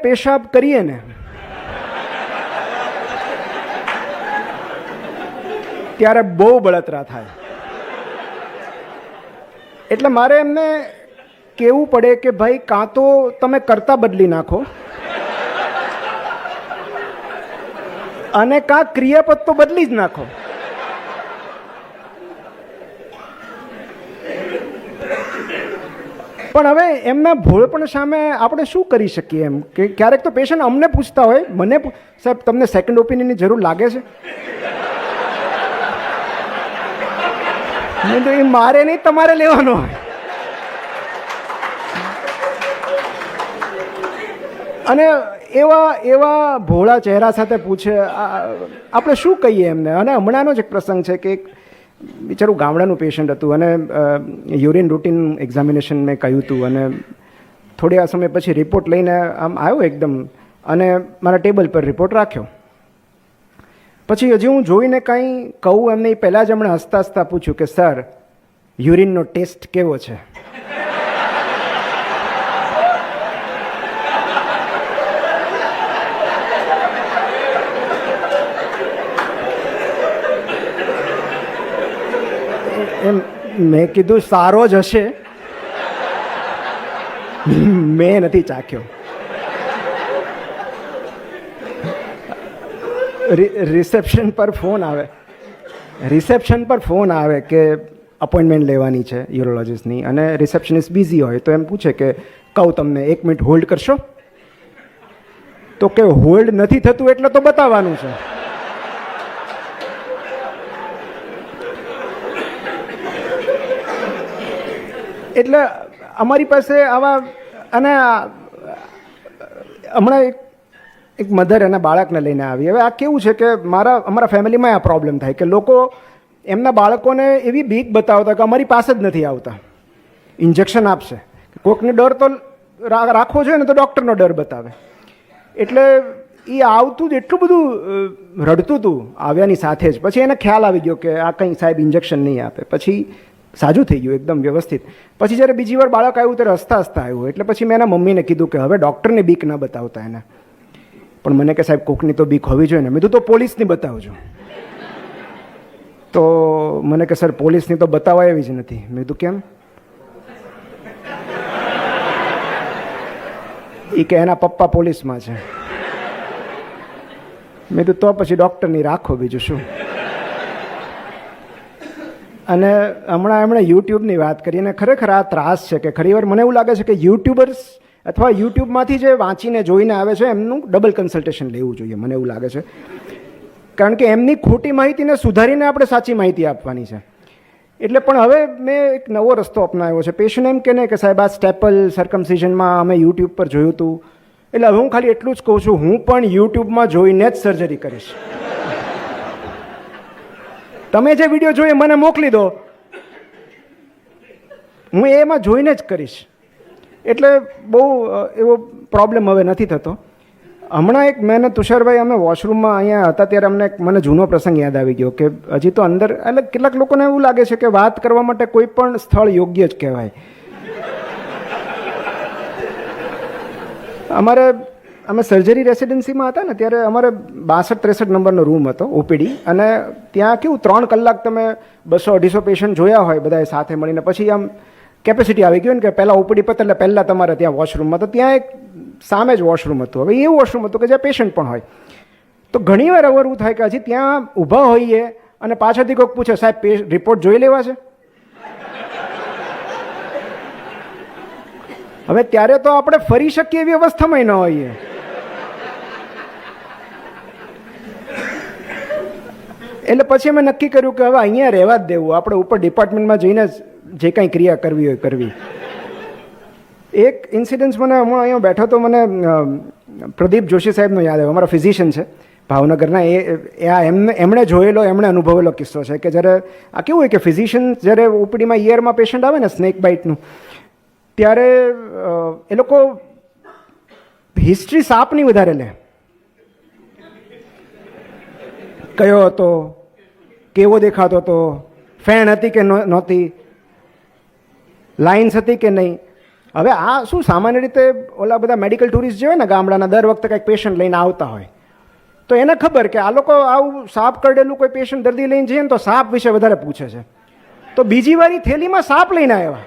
પેશાબ કરીએ ને ત્યારે બહુ બળતરા થાય. એટલે મારે એમને કહેવું પડે કે ભાઈ કાં તો તમે કરતા બદલી નાખો અને કાં ક્રિયાપદ તો બદલી જ નાખો. પણ હવે એમના ભોળપણ સામે આપણે શું કરી શકીએ? એમ કે ક્યારેક તો પેશન્ટ અમને પૂછતા હોય, મને સાહેબ તમને સેકન્ડ ઓપિનિયનની જરૂર લાગે છે? મેં તો એ મારે નહીં, તમારે લેવાનો હોય. અને એવા ભોળા ચહેરા સાથે પૂછે, આપણે શું કહીએ એમને? અને હમણાંનો જ એક પ્રસંગ છે કે બિચારું ગામડાનું પેશન્ટ હતું અને યુરિન રૂટીન એક્ઝામિનેશન મેં કહ્યું હતું અને થોડી સમય પછી રિપોર્ટ લઈને આમ આવ્યો એકદમ અને મારા ટેબલ પર રિપોર્ટ રાખ્યો. પછી હજી હું જોઈને કાંઈ કહું એમને પહેલાં જ હમણાં હસતા હસતા પૂછ્યું કે સર યુરિનનો ટેસ્ટ કેવો છે? એમ મેં કીધું સારો જ હશે, મેં નથી ચાખ્યો. રિસેપ્શન પર ફોન આવે કે અપોઇન્ટમેન્ટ લેવાની છે યુરોલોજિસ્ટની અને રિસેપ્શનિસ્ટ બિઝી હોય તો એમ પૂછે કે કહું તમને 1 મિનિટ હોલ્ડ કરશો? તો કે હોલ્ડ નથી થતું એટલે તો બતાવવાનું છે. એટલે અમારી પાસે આવા અને હમણાં એક મધર એના બાળકને લઈને આવી. હવે આ કેવું છે કે અમારા ફેમિલીમાં આ પ્રોબ્લેમ થાય કે લોકો એમના બાળકોને એવી બીક બતાવતા કે અમારી પાસે જ નથી આવતા, ઇન્જેક્શન આપશે. કોઈકને ડર તો રાખવો જોઈએ ને, તો ડૉક્ટરનો ડર બતાવે. એટલે એ આવતું જ એટલું બધું રડતું હતું આવ્યાની સાથે જ. પછી એને ખ્યાલ આવી ગયો કે આ કંઈ સાહેબ ઇન્જેક્શન નહીં આપે. પછી સાજું થઈ ગયું એકદમ વ્યવસ્થિત. પછી જ્યારે બીજી વાર બાળક આવ્યું ત્યારે હસતા હસતા આવ્યું. એટલે પછી મેં એના મમ્મીને કીધું કે હવે ડૉક્ટરને બીક ન બતાવતા એને. પણ મને કે સાહેબ કોકની તો બીક હોવી જોઈએ ને. મેં તો પોલીસની બતાવજો. તો મને કે સર પોલીસની તો બતાવાય એવી જ નથી. મેં કીધું કેમ? એ કે એના પપ્પા પોલીસમાં છે. મેં કીધું તો પછી ડૉક્ટરની રાખો, બીજું શું. અને હમણાં એમણે યુટ્યુબની વાત કરી અને ખરેખર આ ત્રાસ છે કે ઘણીવાર મને એવું લાગે છે કે યુટ્યુબર્સ અથવા યુટ્યુબમાંથી જે વાંચીને જોઈને આવે છે એમનું ડબલ કન્સલ્ટેશન લેવું જોઈએ, મને એવું લાગે છે. કારણ કે એમની ખોટી માહિતીને સુધારીને આપણે સાચી માહિતી આપવાની છે. એટલે પણ હવે મેં એક નવો રસ્તો અપનાવ્યો છે. પેશન્ટ એમ કે ને કે સાહેબ આ સ્ટેપલ સર્કમસિઝનમાં અમે યુટ્યુબ પર જોયું હતું, એટલે હવે હું ખાલી એટલું જ કહું છું, હું પણ યુટ્યુબમાં જોઈને જ સર્જરી કરીશ. તમે જે વિડીયો જોઈએ મને મોકલી દો, હું એમાં જોઈને જ કરીશ. એટલે બહુ એવો પ્રોબ્લેમ હવે નથી થતો. હમણાં એક મેં તુષારભાઈ અમે વોશરૂમમાં અહીંયા હતા ત્યારે મને જૂનો પ્રસંગ યાદ આવી ગયો કે હજી તો અંદર એટલે કેટલાક લોકોને એવું લાગે છે કે વાત કરવા માટે કોઈ પણ સ્થળ યોગ્ય જ કહેવાય. અમે સર્જરી રેસિડેન્સીમાં હતા ને ત્યારે અમારે 62-63 નંબરનો રૂમ હતો ઓપીડી. અને ત્યાં કેવું 3 કલાક તમે 200-250 પેશન્ટ જોયા હોય બધાએ સાથે મળીને. પછી આમ કેપેસિટી આવી ગયું ને કે પહેલાં ઓપીડી પતે એટલે પહેલાં તમારે ત્યાં વોશરૂમમાં. તો ત્યાં એક સામે જ વોશરૂમ હતું. હવે એવું વોશરૂમ હતું કે જ્યાં પેશન્ટ પણ હોય. તો ઘણીવાર એવું થાય કે હજી ત્યાં ઊભા હોઈએ અને પાછળથી કોઈક પૂછે સાહેબ રિપોર્ટ જોઈ લેવા છે. હવે ત્યારે તો આપણે ફરી શકીએ એવી અવસ્થામાં ન હોઈએ. એટલે પછી અમે નક્કી કર્યું કે હવે અહીંયા રહેવા જ દેવું, આપણે ઉપર ડિપાર્ટમેન્ટમાં જઈને જે કાંઈ ક્રિયા કરવી હોય કરવી. એક ઇન્સિડન્સ મને હું અહીંયા બેઠો તો મને પ્રદીપ જોશી સાહેબનો યાદ આવ્યો. અમારા ફિઝિશિયન છે ભાવનગરના. એમણે જોયેલો, એમણે અનુભવેલો કિસ્સો છે કે જ્યારે આ કેવું હોય કે ફિઝિશિયન જ્યારે ઓપીડીમાં ઈયરમાં પેશન્ટ આવે ને સ્નેક બાઇટનું, ત્યારે એ લોકો હિસ્ટ્રી સાપની વધારે લે. કયો હતો, કેવો દેખાતો હતો, ફેણ હતી કે નહોતી, લાઇન્સ હતી કે નહીં. હવે આ શું સામાન્ય રીતે ઓલા બધા મેડિકલ ટુરિસ્ટ જે હોય ને ગામડાના દર વખતે કંઈક પેશન્ટ લઈને આવતા હોય, તો એને ખબર કે આ લોકો આવું સાપ કરડેલું કોઈ પેશન્ટ દર્દી લઈને જઈએ ને તો સાપ વિશે વધારે પૂછે છે, તો બીજી વારી થેલીમાં સાપ લઈને આવ્યા.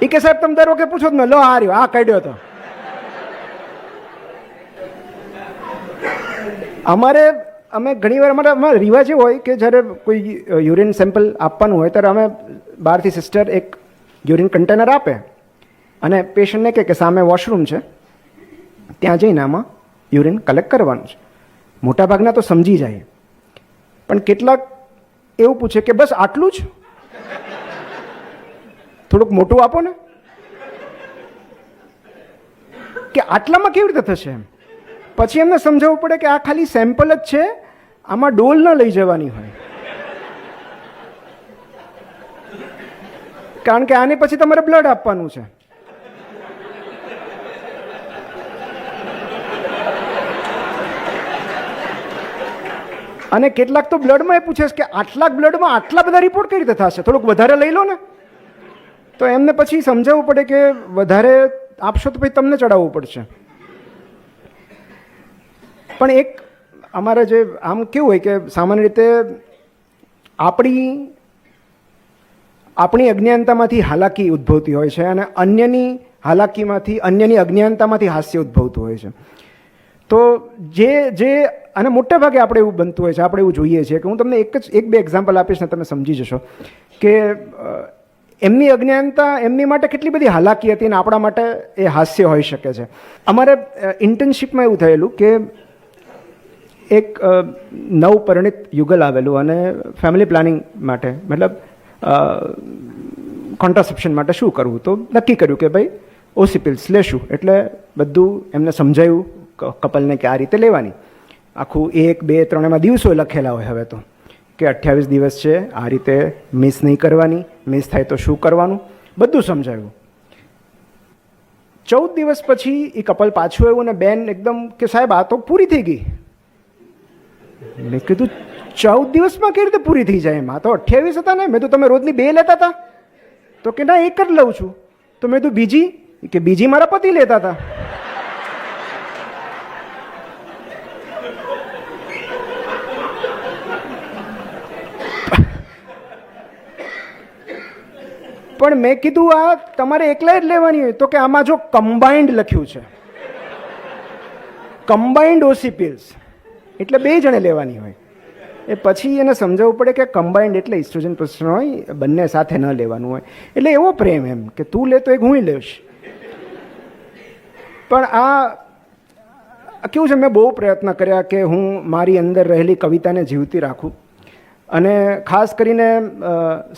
એ કે સાહેબ તમે દર વખતે પૂછો ને, લો આ રહ્યો, આ કાઢ્યો હતો. અમે ઘણીવાર અમારા રિવાજ એવો હોય કે જ્યારે કોઈ યુરિન સેમ્પલ આપવાનું હોય ત્યારે અમે બહારથી સિસ્ટર એક યુરિન કન્ટેનર આપે અને પેશન્ટને કહે કે સામે વોશરૂમ છે, ત્યાં જઈને આમાં યુરિન કલેક્ટ કરવાનું છે. મોટાભાગના તો સમજી જાય, પણ કેટલાક એવું પૂછે કે બસ આટલું જ, થોડુંક મોટું આપો ને, કે આટલામાં કેવી રીતે થશે એમ. પછી એમને સમજાવવું પડે કે આ ખાલી સેમ્પલ જ છે, આમાં ડોલ ન લઈ જવાની હોય, કારણ કે આને પછી તમારે બ્લડ આપવાનું છે. અને કેટલાક તો બ્લડમાં એ પૂછે છે કે આટલા બ્લડમાં આટલા બધા રિપોર્ટ કઈ રીતે થશે, થોડુંક વધારે લઈ લો ને. તો એમને પછી સમજાવવું પડે કે વધારે આપશો તો પછી તમને ચડાવવું પડશે. પણ એક અમારે જે આમ કેવું હોય કે સામાન્ય રીતે આપણી અજ્ઞાનતામાંથી હાલાકી ઉદ્ભવતી હોય છે અને અન્યની હાલાકીમાંથી, અન્યની અજ્ઞાનતામાંથી હાસ્ય ઉદ્ભવતું હોય છે. તો જે અને મોટે ભાગે આપણે એવું બનતું હોય છે, આપણે એવું જોઈએ છીએ કે હું તમને એક બે એક્ઝામ્પલ આપીશ ને તમે સમજી જશો કે એમની અજ્ઞાનતા એમની માટે કેટલી બધી હાલાકી હતી અને આપણા માટે એ હાસ્ય હોઈ શકે છે. અમારે ઇન્ટર્નશીપમાં એવું થયેલું કે એક નવપરિણિત યુગલ આવેલું અને ફેમિલી પ્લાનિંગ માટે, મતલબ કોન્ટ્રાસેપ્શન માટે શું કરવું, તો નક્કી કર્યું કે ભાઈ ઓસી પિલ્સ લેશું. એટલે બધું એમને સમજાયું કપલને કે આ રીતે લેવાની. આખું 1, 2, 3 એમાં દિવસો લખેલા હોય હવે તો, કે 28 દિવસ છે, આ રીતે મિસ નહીં કરવાની, મિસ થાય તો શું કરવાનું, બધું સમજાવ્યું. 14 દિવસ પછી એ કપલ પાછું આવ્યું અને બેન એકદમ કે સાહેબ આ તો પૂરી થઈ ગઈ. મેં કીધું 14 દિવસમાં કેવી રીતે પૂરી થઈ જાય? એમાં તો 28 હતા ને. મેં તો તમે રોજની 2 લેતા હતા? તો કે ના, 1 જ લઉં છું. તો મેં તો બીજી, કે બીજી મારા પતિ લેતા હતા. પણ મેં કીધું આ તમારે એકલા જ લેવાની હોય? તો કે આમાં જો કમ્બાઇન્ડ લખ્યું છે, કમ્બાઇન્ડ ઓસી પિલ્સ, એટલે 2 જણે લેવાની હોય. એ પછી એને સમજાવવું પડે કે કમ્બાઇન્ડ એટલે ઇસ્ટ્રોજન પ્રોજેસ્ટેરોન હોય, બંને સાથે ન લેવાનું હોય. એટલે એવો પ્રેમ એમ કે તું લે તો એક હું લઈશ. પણ આ કેવું છે, મેં બહુ પ્રયત્ન કર્યા કે હું મારી અંદર રહેલી કવિતાને જીવતી રાખું. અને ખાસ કરીને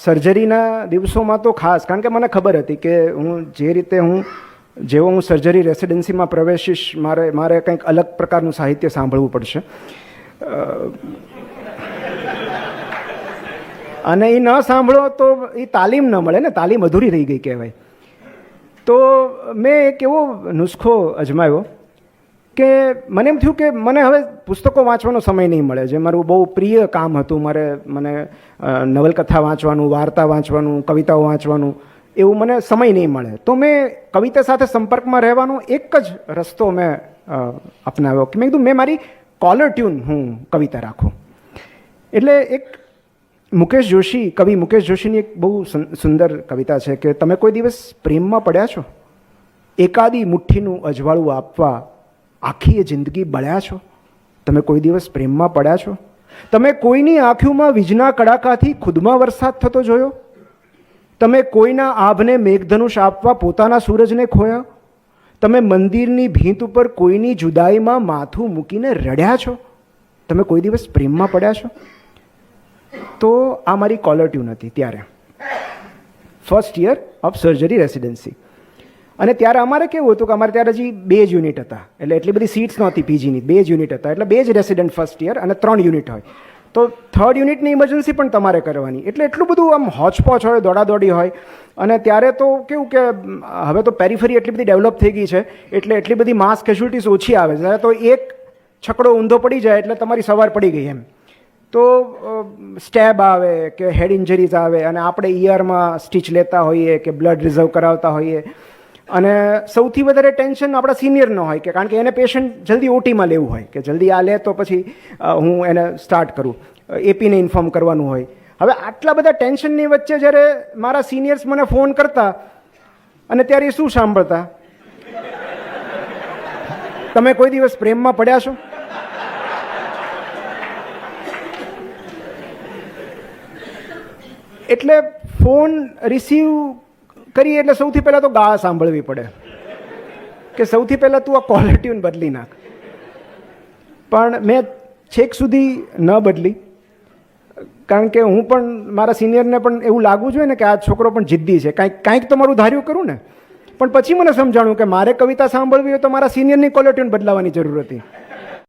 સર્જરીના દિવસોમાં તો ખાસ, કારણ કે મને ખબર હતી કે જેવો હું સર્જરી રેસિડેન્સીમાં પ્રવેશીશ, મારે કંઈક અલગ પ્રકારનું સાહિત્ય સાંભળવું પડશે. અને એ ન સાંભળો તો એ તાલીમ ન મળે ને, તાલીમ અધૂરી રહી ગઈ કહેવાય. તો મેં એક એવો નુસ્ખો અજમાવ્યો કે મને એમ થયું કે મને હવે પુસ્તકો વાંચવાનો સમય નહીં મળે, જે મારું બહુ પ્રિય કામ હતું. મને નવલકથા વાંચવાનું, વાર્તા વાંચવાનું, કવિતાઓ વાંચવાનું, એવું મને સમય નહીં મળે. તો મેં કવિતા સાથે સંપર્કમાં રહેવાનો એક જ રસ્તો મેં અપનાવ્યો કે મેં કીધું મેં મારી કોલર ટ્યુન હું કવિતા રાખું. એટલે એક કવિ મુકેશ જોશીની એક બહુ સુંદર કવિતા છે કે તમે કોઈ દિવસ પ્રેમમાં પડ્યા છો? એકાદી મુઠ્ઠીનું અજવાળું આપવા આખી એ જિંદગી બળ્યા છો? તમે કોઈ દિવસ પ્રેમમાં પડ્યા છો? તમે કોઈની આંખોમાં વીજના કડાકાથી ખુદમાં વરસાદ થતો જોયો? તમે કોઈના આભને મેઘધનુષ આપવા પોતાના સૂરજને ખોયા? તમે મંદિરની ભીંત ઉપર કોઈની જુદાઈમાં માથું મૂકીને રડ્યા છો? તમે કોઈ દિવસ પ્રેમમાં પડ્યા છો? તો આ મારી કોલર ટ્યુન હતી ત્યારે, first year of surgery residency. અને ત્યારે અમારે કેવું હતું કે અમારે ત્યારે હજી 2 જ યુનિટ હતા, એટલે એટલી બધી સીટ્સ નહોતી પીજીની, 2 જ યુનિટ હતા, એટલે 2 જ રેસિડેન્ટ ફર્સ્ટ યર અને 3 યુનિટ હોય. તો 3rd યુનિટની ઇમરજન્સી પણ તમારે કરવાની, એટલે એટલું બધું આમ હોચપોચ હોય, દોડાદોડી હોય. અને ત્યારે તો કેવું કે હવે તો પેરીફરી એટલી બધી ડેવલપ થઈ ગઈ છે, એટલે એટલી બધી માસ કેઝ્યુઅલ્ટીઝ ઓછી આવે છે. તો એક છકડો ઊંધો પડી જાય એટલે તમારી સવાર પડી ગઈ એમ. તો સ્ટેબ આવે કે હેડ ઇન્જરીઝ આવે અને આપણે ઈયરમાં સ્ટીચ લેતા હોઈએ કે બ્લડ રિઝર્વ કરાવતા હોઈએ, અને સૌથી વધારે ટેન્શન આપણા સિનિયરનો હોય કે કારણ કે એને પેશન્ટ જલ્દી ઓટીમાં લેવું હોય કે જલ્દી આ લે તો પછી હું એને સ્ટાર્ટ કરું, એપીને ઇન્ફોર્મ કરવાનું હોય. હવે આટલા બધા ટેન્શનની વચ્ચે જ્યારે મારા સિનિયર્સ મને ફોન કરતા અને ત્યારે એ શું સાંભળતા, તમે કોઈ દિવસ પ્રેમમાં પડ્યા છો? એટલે ફોન રિસીવ કરીએ એટલે સૌથી પહેલાં તો ગાળ સાંભળવી પડે કે સૌથી પહેલાં તું આ કોલર ટ્યુન બદલી નાખ. પણ મેં છેક સુધી ન બદલી, કારણ કે હું પણ મારા સિનિયરને પણ એવું લાગવું જોઈએ ને કે આ છોકરો પણ જિદ્દી છે, કાંઈક તો મારું ધાર્યું કરું ને. પણ પછી મને સમજાણું કે મારે કવિતા સાંભળવી હોય તો મારા સિનિયરની કોલર ટ્યુન બદલાવાની જરૂર હતી.